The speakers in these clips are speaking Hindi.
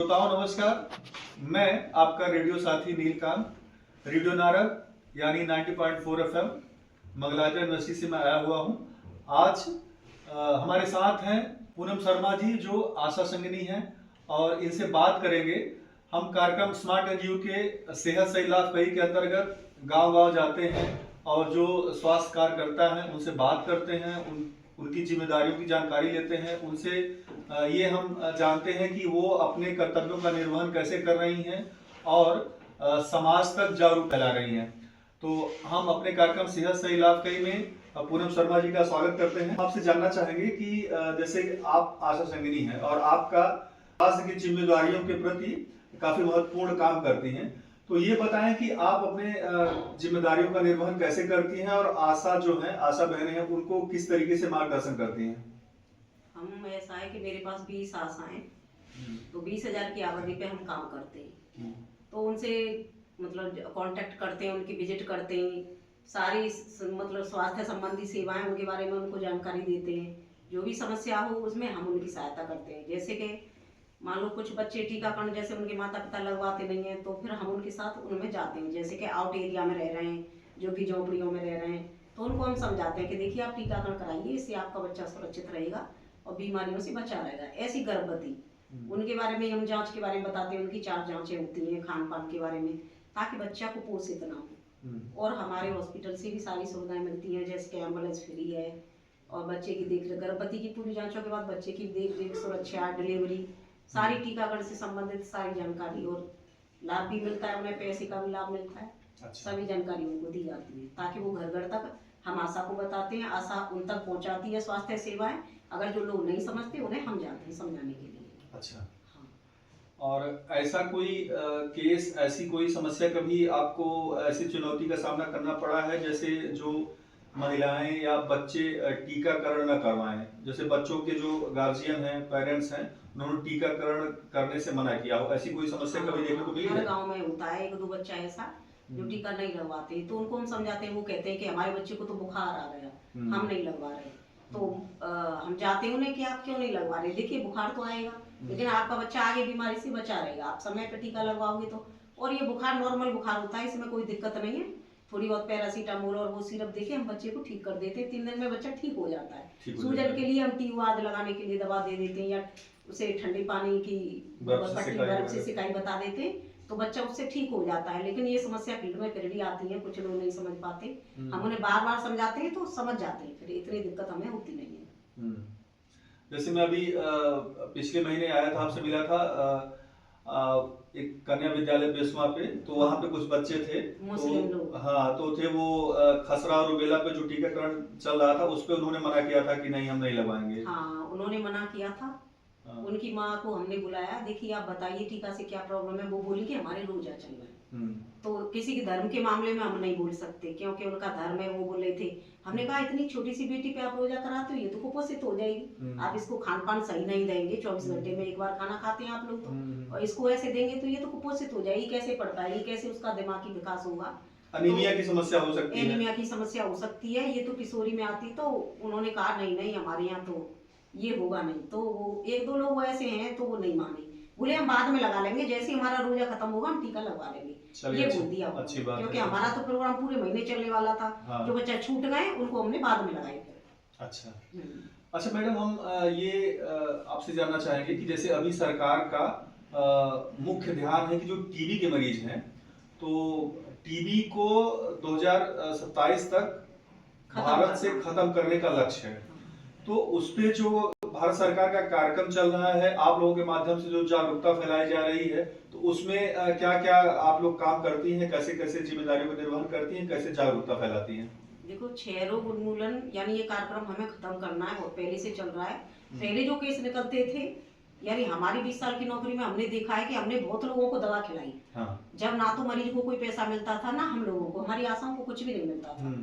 श्रोताओं नमस्कार। मैं आपका रेडियो साथी नीलकांत रेडियो नारद यानी 90.4 एफएम मंगलाचरण यूनिवर्सिटी से मैं आया हुआ हूं। आज हमारे साथ हैं पूनम शर्मा जी जो आशा संगिनी हैं और इनसे बात करेंगे। हम कार्यक्रम स्मार्ट एनजीओ के सेहत सही लाभ कही के अंतर्गत गांव-गांव जाते हैं और जो स्वास्थ्य कार्यकर्ता हैं उनसे बात करते हैं, उनकी जिम्मेदारियों की जानकारी लेते हैं। उनसे ये हम जानते हैं कि वो अपने कर्तव्यों का निर्वहन कैसे कर रही हैं और समाज तक जागरूक फैला रही हैं। तो हम अपने कार्यक्रम सेहत सही लाभ कही में पूनम शर्मा जी का स्वागत करते हैं। आपसे जानना चाहेंगे कि जैसे आप आशा संगिनी हैं और आपका स्वास्थ्य की जिम्मेदारियों के प्रति काफी महत्वपूर्ण काम करती हैं, तो ये बताएं कि आप अपने जिम्मेदारियों का निर्वहन कैसे करती हैं और आशा जो है आशा बहनें हैं उनको किस तरीके से मार्गदर्शन करती हैं। हम ऐसा है कि मेरे पास 20 आशाएं, तो 20,000 की आबादी पे हम काम करते हैं। तो उनसे मतलब कांटेक्ट करते हैं, उनकी विजिट करते हैं, सारी मतलब स्वास्थ्य संबंधी सेवाएं उनके बारे में उनको जानकारी देते हैं। जो भी समस्या हो उसमें हम उनकी सहायता करते हैं। जैसे कि मान लो कुछ बच्चे टीकाकरण जैसे उनके माता पिता लगवाते नहीं हैं, तो फिर हम उनके साथ उनमें जाते हैं। जैसे कि आउट एरिया में रह रहे हैं, जो कि झोपड़ियों में रह रहे हैं, तो उनको हम समझाते हैं कि देखिए आप टीकाकरण कराइए, इससे आपका बच्चा सुरक्षित रहेगा और बीमारियों से बचा रहेगा। ऐसी गर्भवती उनके बारे में हम जांच के बारे में बताते हैं। उनकी 4 जांचें होती हैं खान पान के बारे में, ताकि बच्चा को कुपोषित ना हो। और हमारे हॉस्पिटल से भी सारी सुविधाएं मिलती हैं, जैसे कि एम्बुलेंस फ्री है और बच्चे की देख रेख, गर्भवती की पूरी जांचों के बाद बच्चे की देख रेख, सुरक्षा, डिलीवरी, सारी टीकाकरण से संबंधित सारी जानकारी और लाभ भी मिलता है। उन्हें पैसे का भी लाभ मिलता है। अच्छा। सभी जानकारी उनको दी जाती है ताकि वो घर घर तक हम आशा को बताते हैं, आशा उन तक पहुंचाती है स्वास्थ्य सेवाएं। अगर जो लोग नहीं समझते उन्हें हम जाते हैं समझाने के लिए। अच्छा। हाँ। और ऐसा कोई केस, ऐसी कोई समस्या कभी आपको ऐसी चुनौती का सामना करना पड़ा है जैसे जो महिलाएं या बच्चे टीकाकरण न करवाएं, जैसे बच्चों के जो गार्जियन हैं, पेरेंट्स हैं, उन्होंने टीकाकरण करने से मना किया हो, ऐसी कोई समस्या कभी देखने को मिली है? हर गांव में होता है 1-2 बच्चा ऐसा जो टीका नहीं लगवाते, तो उनको हम समझाते हैं। वो कहते हैं कि हमारे बच्चे को तो बुखार आ गया, हम नहीं लगवा रहे। तो हम जाते हैं उन्हें कि आप क्यों नहीं लगवा रहे। देखिए बुखार तो आएगा, लेकिन आपका बच्चा आगे बीमारी से बचा रहेगा, आप समय पे टीका लगवाओगे तो। और ये बुखार नॉर्मल बुखार होता है, इसमें कोई दिक्कत नहीं है। थोड़ी बहुत पैरासीटामोल और वो सिरप देके हम बच्चे को ठीक कर देते हैं। 3 दिन में बच्चा ठीक हो जाता है। सूजन के लिए हम टीवाद लगाने के लिए दवा दे देते हैं, या उसे ठंडे पानी की पट्टी बर्फ से सिकाई बता देते हैं, तो बच्चा उससे ठीक हो जाता है। लेकिन ये समस्या फील्ड में फिर भी आती है, कुछ लोग नहीं समझ पाते। हम उन्हें बार बार समझाते हैं तो समझ जाते हैं, फिर इतनी दिक्कत हमें होती नहीं है। जैसे मैं अभी पिछले महीने आया था, आपसे मिला था एक कन्या विद्यालय बेसवा पे, तो वहाँ पे कुछ बच्चे थे मुस्लिम लोग। हाँ, तो थे वो खसरा और रुबेला पे जो टीकाकरण चल रहा था उस पे उन्होंने मना किया था कि नहीं हम नहीं लगवाएंगे। हाँ, उन्होंने मना किया था। उनकी माँ को हमने बुलाया, देखिए आप बताइए टीका से क्या प्रॉब्लम है। वो बोली कि हमारे रोजा चल रहा है। तो किसी के धर्म के मामले में हम नहीं बोल सकते, क्योंकि उनका धर्म है, वो बोले थे। हमने कहा इतनी छोटी सी बेटी पे आप रोजा कराते हो, ये तो कुपोषित हो जाएगी। आप इसको खान पान सही नहीं देंगे, 24 घंटे में एक बार खाना खाते हैं आप लोग तो, और इसको ऐसे देंगे तो ये तो कुपोषित हो जाएगी, कैसे पढ़ पाएगी, कैसे उसका दिमागी विकास होगा। एनीमिया की समस्या हो सकती है। एनीमिया की समस्या हो सकती है, ये तो किशोरी में आती। तो उन्होंने कहा नहीं नहीं हमारे यहाँ तो ये होगा नहीं। तो वो 1-2 लोग ऐसे हैं तो वो नहीं माने, बोले हम बाद में लगा लेंगे, जैसे हमारा रोजा खत्म होगा हम टीका लगवा लेंगे। ये बोल दिया, अच्छी बात, क्योंकि हमारा तो प्रोग्राम पूरे महीने चलने वाला था। हाँ। जो बच्चे छूट गए उनको हमने बाद में लगाए फिर। अच्छा। अच्छा मैडम, हम ये आपसे जानना चाहेंगे कि जैसे अभी सरकार का मुख्य ध्यान है कि जो टीबी के मरीज हैं, तो टीबी को 2027 तक भारत से खत्म करने का लक्ष्य है। तो उस पे जो भारत सरकार का कार्यक्रम चल रहा है, आप लोगों के माध्यम से जो जागरूकता फैलाई जा रही है, तो उसमें क्या क्या आप लोग काम करती हैं, कैसे कैसे जिम्मेदारियों का निर्वहन करती हैं, कैसे जागरूकता फैलाती हैं? देखो, क्षय रोग उन्मूलन यानी ये कार्यक्रम हमें खत्म करना है और पहले से चल रहा है। पहले जो केस निकलते थे, यानी हमारी 20 साल की नौकरी में हमने देखा है कि हमने बहुत लोगों को दवा खिलाई। हाँ। जब ना तो मरीज को कोई पैसा मिलता था, ना हम लोगों को, हमारी आशाओं को कुछ भी नहीं मिलता था।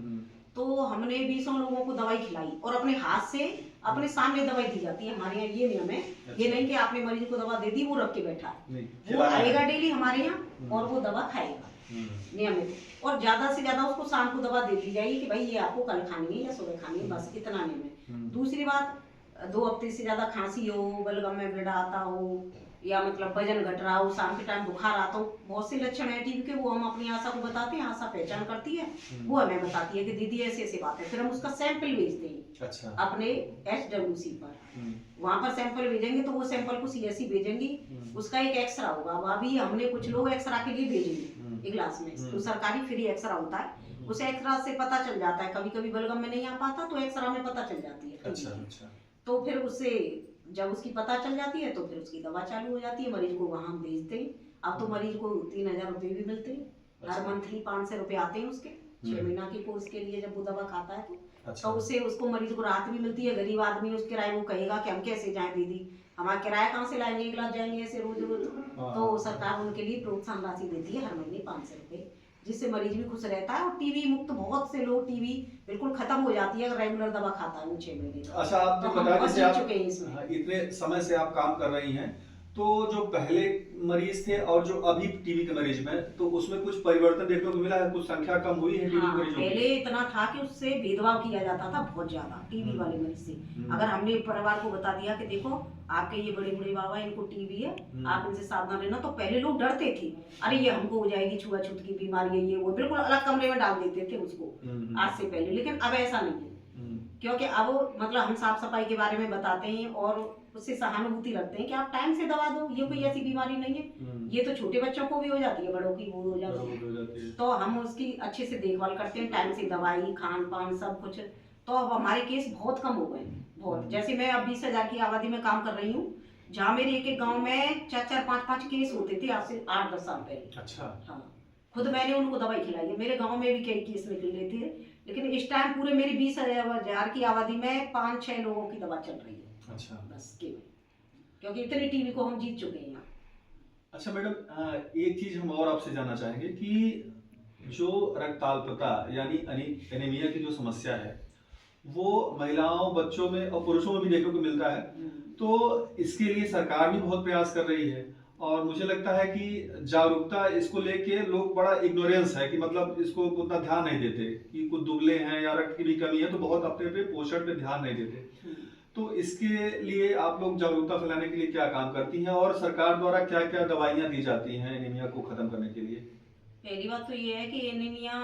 तो हमने 20 लोगों को दवाई खिलाई और अपने हाथ से अपने सामने दवाई दी जाती है हमारे यहाँ। ये नियम है। अच्छा। ये नहीं कि आपने मरीज को दवा दे दी, वो रख के बैठा है। वो आएगा डेली हमारे यहाँ और वो दवा खाएगा नियमित। और ज्यादा से ज्यादा उसको शाम को दवा दे दी जाएगी कि भाई ये आपको कल खानी है या सुबह खानी है, बस इतना नियम है। दूसरी बात, 2 हफ्ते से ज्यादा खांसी हो, बलगम में ब्लड आता हो, या मतलब वजन घट रहा हो, शाम के टाइम बुखार आता हो, बहुत से लक्षण है टीबी के, वो हम अपनी आशा को बताते हैं, आशा पहचान करती है, वो हमें बताती है कि दीदी ऐसे ऐसे बात है, फिर हम उसका सैंपल भेजते हैं अच्छा। अपने SWC पर। वहाँ पर सैंपल भेजेंगे तो वो सैंपल को CSC भेजेंगी, उसका एक एक्सरा होगा। अब अभी हमने कुछ लोग एक्सरा के लिए भेजेंगे इगलास में, तो सरकारी फ्री एक्सरा होता है, उस एक्सरा से पता चल जाता है, कभी कभी बलगम में नहीं आ पाता तो एक्सरा में पता चल जाती है। अच्छा अच्छा। तो फिर उससे जब उसकी पता चल जाती है तो फिर उसकी दवा चालू हो जाती है, मरीज को वहाँ हम भेजते हैं। अब तो मरीज को 3000 रुपये भी मिलते हैं, हर मंथली 500 रुपये आते हैं उसके 6 महीना के कोर्स के लिए, जब वो दवा खाता है तो। अच्छा। तो उससे उसको मरीज को राहत भी मिलती है। गरीब आदमी उसके किराए वो कहेगा कि हम कैसे जाएं दीदी, हमारा किराया कहाँ से लाएंगे, इलाज जाएंगे ऐसे रोज रोज। तो सरकार उनके लिए प्रोत्साहन राशि देती है हर महीने 500 रुपये, जिससे मरीज भी खुश रहता है। और टीबी मुक्त बहुत से लोग, टीबी बिल्कुल खत्म हो जाती है अगर रेगुलर दवा खाता है वो 6 महीने। अच्छा, आप जो तो बता हम जैसे आप चुके हैं इसमें। इतने समय से आप काम कर रही हैं, तो जो पहले मरीज थे और जो अभी टीबी के मरीज में, तो उसमें कुछ परिवर्तन देखने को मिला है? कुछ संख्या कम हुई है टीबी हाँ, मरीजों की? पहले इतना था कि उससे भेदभाव किया जाता था बहुत ज्यादा टीबी वाले मरीज से। अगर हमने परिवार को बता दिया कि देखो आपके ये बड़े बूढ़े बाबा इनको टीबी है, आप इनसे सावधान रहना, तो पहले लोग डरते थे, अरे ये हमको हो जाएगी छुआछूत की बीमारी है, ये वो, बिल्कुल अलग कमरे में डाल देते थे उसको आज से पहले। लेकिन अब ऐसा नहीं है, क्योंकि अब मतलब हम साफ सफाई के बारे में बताते हैं और उससे सहानुभूति रखते हैं कि आप टाइम से दवा दो, ये कोई ऐसी बीमारी नहीं है, ये तो छोटे बच्चों को भी हो जाती है, बड़ों की वो हो जाती है। तो हम उसकी अच्छे से देखभाल करते हैं, टाइम से दवाई, खान पान सब कुछ। तो अब हमारे केस बहुत कम हो गए, बहुत। जैसे मैं अब 20,000 की आबादी में काम कर रही हूँ, जहाँ मेरे एक एक गाँव में 4-4, 5-5 केस होते थे आज से 8-10 साल पहले। अच्छा। हाँ, खुद मैंने उनको दवाई खिलाई है, मेरे गाँव में भी कई केस निकले थे, लेकिन इस टाइम पूरे मेरी 20,000 की आबादी में 5-6 लोगों की दवा चल रही है। अच्छा। बस केवल, क्योंकि इतनी टीबी को हम जीत चुके हैं। अच्छा मैडम, एक चीज हम और आपसे जानना चाहेंगे कि जो रक्ताल्पता यानी एनीमिया की जो समस्या है, वो महिलाओं, बच्चों में और पुरुषों में भी देखने को मिलता है, तो इसके लिए सरकार भी बहुत प्रयास कर रही है। और मुझे लगता है कि जागरूकता इसको लेके लोग बड़ा इग्नोरेंस है, कि मतलब इसको उतना ध्यान नहीं देते कि कुछ दुबले हैं या रक्त की भी कमी है तो बहुत अपने पे पोषण पे ध्यान नहीं देते। तो इसके लिए आप लोग जागरूकता फैलाने के लिए क्या काम करती हैं, और सरकार द्वारा क्या क्या दवाइयाँ दी जाती हैं एनीमिया को खत्म करने के लिए? पहली बात तो ये है कि एनीमिया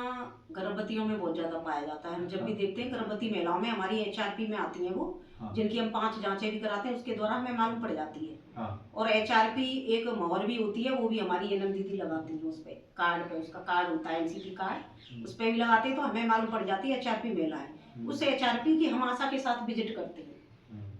गर्भवतियों में बहुत ज्यादा पाया जाता है। हम जब भी देखते हैं गर्भवती महिलाओं में, हमारी HRP में आती हैं वो, जिनकी हम 5 जांचें भी कराते हैं, उसके द्वारा हमें मालूम पड़ जाती है। और HRP एक मोहर भी होती है, वो भी हमारी NM दीदी लगाती है, उस पे कार्ड पे, उसका कार्ड होता है NCT कार्ड, उस पे भी लगाते हैं, तो हमें मालूम पड़ जाती है HRP महिला है। उस HRP की हम आशा के साथ विजिट करते हैं।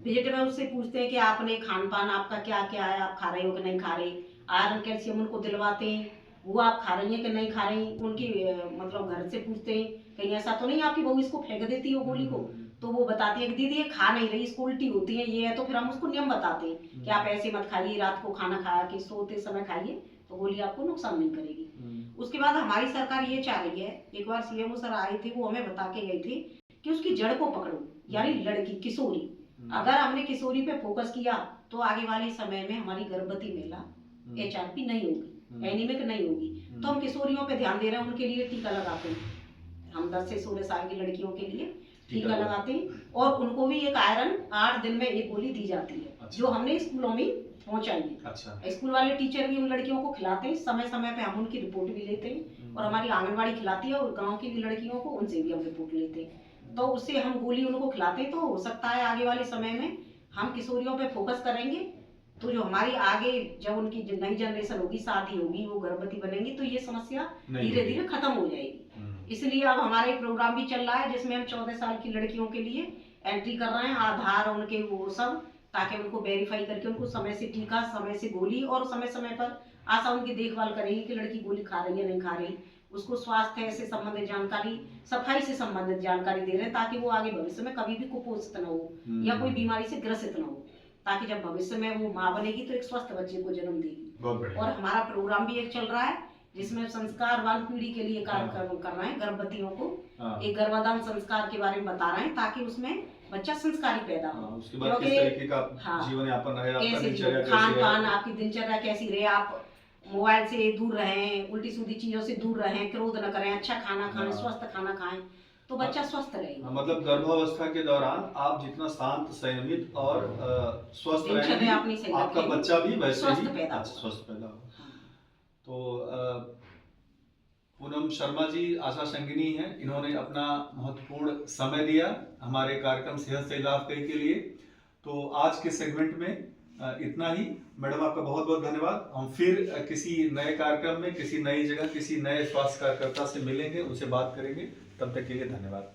विजिट में उससे पूछते हैं कि आपने खान पान आपका क्या क्या है, आप खा रहे हो कि नहीं खा रहे, आयरन कैल्शियम उनको दिलवाते हैं, वो आप खा रही हैं कि नहीं खा रही। उनकी मतलब घर से पूछते हैं कहीं ऐसा तो नहीं आपकी बहू इसको फेंक देती है गोली को, तो वो बताती है कि दीदी ये खा नहीं रही, इसको उल्टी होती है, ये है। तो फिर हम उसको नियम बताते हैं कि आप ऐसे मत खाइए, रात को खाना खा के सोते समय खाइए तो गोली आपको नुकसान नहीं करेगी। उसके बाद हमारी सरकार ये चाह रही है, एक बार CMO सर आए थे, वो हमें बता के गए थे कि उसकी जड़ को पकड़ो, यानी लड़की किशोरी। अगर हमने किशोरी पे फोकस किया तो आगे वाले समय में हमारी गर्भवती महिला HRP नहीं होगी, एनीमिक नहीं होगी। तो हम किशोरियों पे ध्यान दे रहे हैं, उनके लिए टीका लगाते हैं। हम 10 से 16 साल की लड़कियों के लिए टीका लगाते हैं, और उनको भी एक आयरन 8 दिन में एक गोली दी जाती है। अच्छा। जो हमने स्कूलों में पहुंचाई है। अच्छा। स्कूल वाले टीचर भी उन लड़कियों को खिलाते हैं, समय समय पे हम उनकी रिपोर्ट भी लेते हैं, और हमारी आंगनबाड़ी खिलाती है, और गाँव की भी लड़कियों को उनसे भी हम रिपोर्ट लेते हैं, तो उससे हम गोली उनको खिलाते हैं। तो हो सकता है आगे वाले समय में हम किशोरियों पे फोकस करेंगे, तो जो हमारी आगे जब उनकी नई जनरेशन होगी, शादी होगी, वो गर्भवती बनेंगी, तो ये समस्या धीरे धीरे खत्म हो जाएगी। इसलिए अब हमारा एक प्रोग्राम भी चल रहा है, जिसमें हम 14 साल की लड़कियों के लिए एंट्री कर रहे हैं, आधार उनके वो सब, ताकि उनको वेरीफाई करके उनको समय से टीका, समय से गोली, और समय समय पर आशा उनकी देखभाल करेगी कि लड़की गोली खा रही है नहीं खा रही। उसको स्वास्थ्य से संबंधित जानकारी, सफाई से संबंधित जानकारी दे रहे हैं, ताकि वो आगे भविष्य में कभी भी कुपोषित न हो या कोई बीमारी से ग्रसित न हो, ताकि जब भविष्य में वो माँ बनेगी तो एक स्वस्थ बच्चे को जन्म देगी। और हमारा प्रोग्राम भी एक चल रहा है, जिसमें संस्कारवान पीढ़ी के लिए कार्यक्रम कर रहे हैं, गर्भवतियों को एक गर्भाधान संस्कार के बारे में बता रहे हैं, ताकि उसमें बच्चा संस्कारी पैदा हो। उसके बाद किस तरीके का जीवन यापन रहे, आपका दिनचर्या कैसी है, खान पान आपकी दिनचर्या कैसी रहे, आप मोबाइल से दूर रहें, उल्टी सीधी चीजों से दूर रहें, क्रोध न करें, अच्छा खाना खाएं, स्वस्थ खाना खाएं। तो बच्चा स्वस्थ रहेगा। मतलब गर्भावस्था के दौरान आप जितना शांत, संयमित और स्वस्थ दिनचर्या रहेंगे, अपनी सही आपका रखेंगे, बच्चा भी वैसे स्वस्थ ही पैदा अच्छा, होगा। स्वस्थ पैदा होगा। तो पूनम शर्मा जी आशा संगिनी हैं, इन्होंने अपना महत्वपूर्ण समय दिया हमारे कार्यक्रम सेहत से लाभ कई के लिए। तो आज के सेगमेंट में इतना ही। मैडम आपका बहुत बहुत धन्यवाद। हम फिर किसी नए कार्यक्रम में, किसी नई जगह, किसी नए स्वास्थ्य कार्यकर्ता से मिलेंगे, उनसे बात करेंगे। तब तक के लिए धन्यवाद।